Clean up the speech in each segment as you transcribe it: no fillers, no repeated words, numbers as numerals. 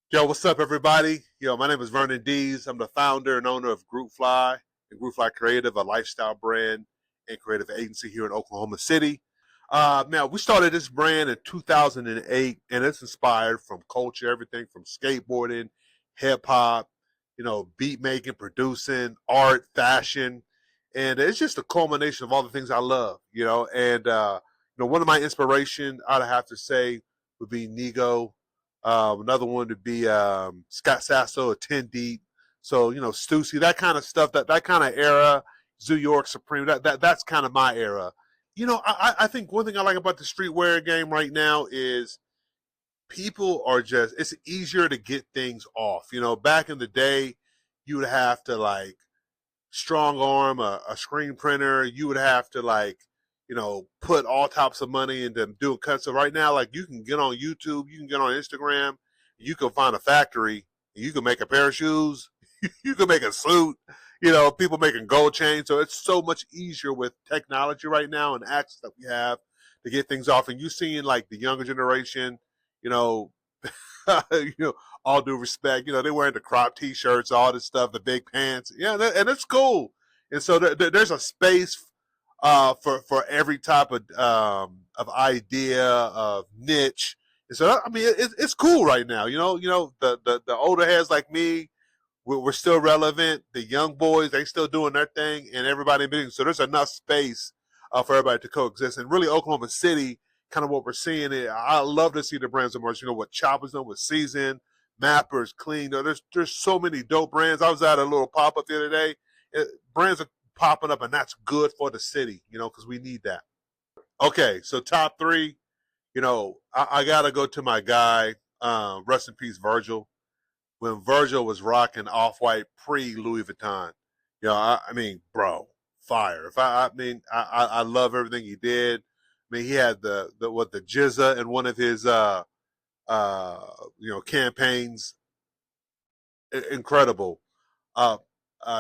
Yo, what's up, everybody? Yo, my name is Vernon Deas. I'm the founder and owner of Group Fly and Group Fly Creative, a lifestyle brand and creative agency here in Oklahoma City. Now, we started this brand in 2008, and it's inspired from culture, everything from skateboarding, hip hop, beat making, producing, art, fashion, and it's just a culmination of all the things I love. One of my inspiration, I'd have to say, would be Nego. Another one would be Scott Sasso, a 10 deep. So, Stussy, that kind of stuff, that kind of era, Zoo York Supreme, that's kind of my era. I think one thing I like about the streetwear game right now is people are just, it's easier to get things off. Back in the day, you would have to like strong arm a screen printer. You would have to like, put all types of money into doing cuts. So right now, like you can get on YouTube, you can get on Instagram, you can find a factory, you can make a pair of shoes, you can make a suit. People making gold chains. So it's so much easier with technology right now and access that we have to get things off. And you seeing like the younger generation, you know, you know, all due respect, they're wearing the crop t-shirts, all this stuff, the big pants. Yeah, and it's cool. And so there's a space for every type of idea, of niche. And so I mean, it's cool right now. The older heads like me, we're still relevant. The young boys, they still doing their thing, and everybody in between. So there's enough space for everybody to coexist. And really, Oklahoma City, kind of what we're seeing. I love to see the brands emerge. What Chopper's done with Season, Mappers, Clean. There's so many dope brands. I was at a little pop up the other day. Brands are popping up, and that's good for the city. Because we need that. Okay, so top three. I gotta go to my guy. Rest in peace, Virgil. When Virgil was rocking off white pre Louis Vuitton. I mean, bro, fire. If I mean, I love everything he did. I mean, he had the Jizza in one of his campaigns. Incredible. Uh,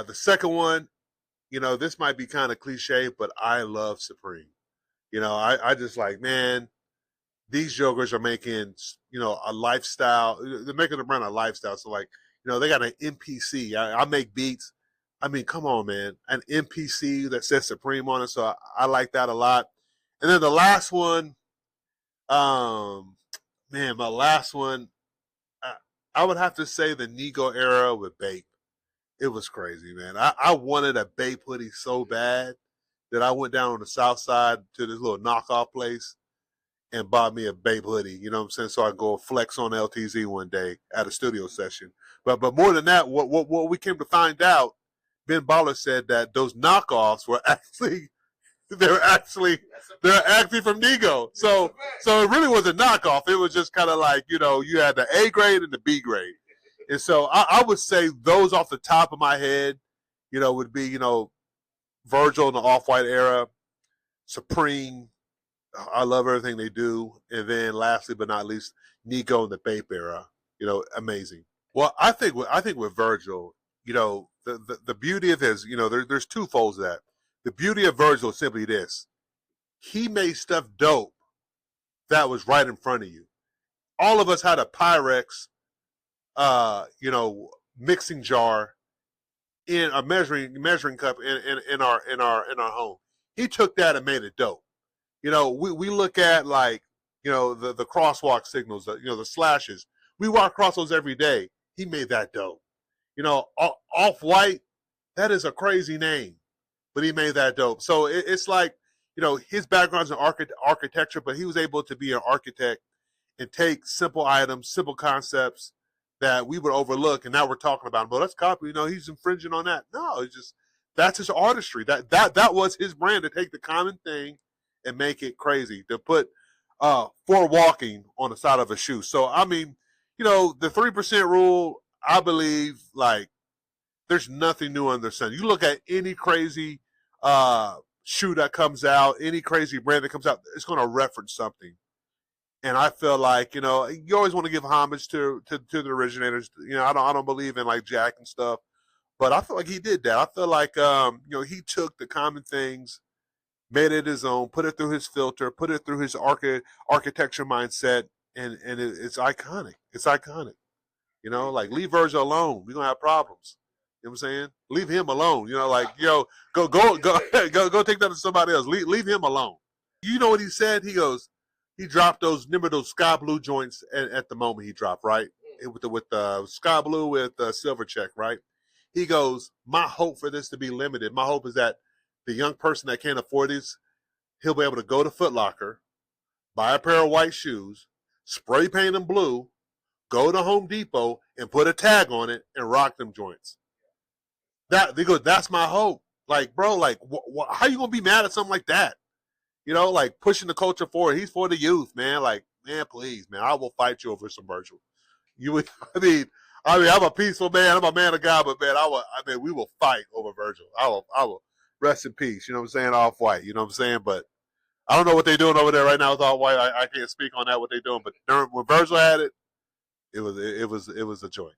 the second one, this might be kind of cliche, but I love Supreme. I just like, man, these jokers are making, a lifestyle. They're making the brand a lifestyle. So like, they got an NPC. I make beats. I mean, come on, man, an NPC that says Supreme on it. So I like that a lot. And then the last one, um, man, my last one, I, I would have to say the Nego era with Bape. It was crazy, man. I wanted a Bape hoodie so bad that I went down on the south side to this little knockoff place and bought me a Bape hoodie. You know what I'm saying? So I go flex on LTZ one day at a studio session. But more than that, what we came to find out, Ben Baller said that those knockoffs were actually they're actually from Nego. So it really was a knockoff. It was just kind of like you had the A grade and the B grade. And so I would say those off the top of my head, would be Virgil in the Off White era, Supreme. I love everything they do. And then lastly but not least, Nego in the Bape era. Amazing. Well, I think with Virgil, the beauty of his, there's two folds to that. The beauty of Virgil is simply this: he made stuff dope that was right in front of you. All of us had a Pyrex, mixing jar in a measuring cup in our home. He took that and made it dope. We look at like the crosswalk signals, the slashes. We walk across those every day. He made that dope. Off white, that is a crazy name, but he made that dope. So it's like his background's in architecture, but he was able to be an architect and take simple items, simple concepts that we would overlook, and now we're talking about him. Well, that's copy. He's infringing on that. No, it's just that's his artistry. That was his brand, to take the common thing and make it crazy. To put for walking on the side of a shoe. So I mean, the 3% rule. I believe like there's nothing new under the sun. You look at any crazy shoe that comes out, any crazy brand that comes out, it's going to reference something. And I feel like you always want to give homage to the originators. I don't believe in like Jack and stuff, but I feel like he did that. I feel like he took the common things, made it his own, put it through his filter, put it through his architecture mindset, and it's iconic. It's iconic. You know, like leave Virgil alone. We're gonna have problems. You know what I'm saying? Leave him alone. You know, like go go take that to somebody else. Leave him alone. You know what he said? He dropped those. Remember those sky blue joints at the moment he dropped, right? With the sky blue with the silver check, right? He goes, my hope for this to be limited. My hope is that the young person that can't afford these, he'll be able to go to Foot Locker, buy a pair of white shoes, spray paint them blue, go to Home Depot and put a tag on it and rock them joints. They go, that's my hope. Like, bro, like, how you gonna be mad at something like that? You know, like pushing the culture forward. He's for the youth, man. Like, man, please, man, I will fight you over some Virgil. You would, I'm a peaceful man. I'm a man of God, but man, we will fight over Virgil. I will rest in peace. You know what I'm saying? Off white. You know what I'm saying? But I don't know what they're doing over there right now with Off White. I can't speak on that what they're doing. But when Virgil had it, it was a joy.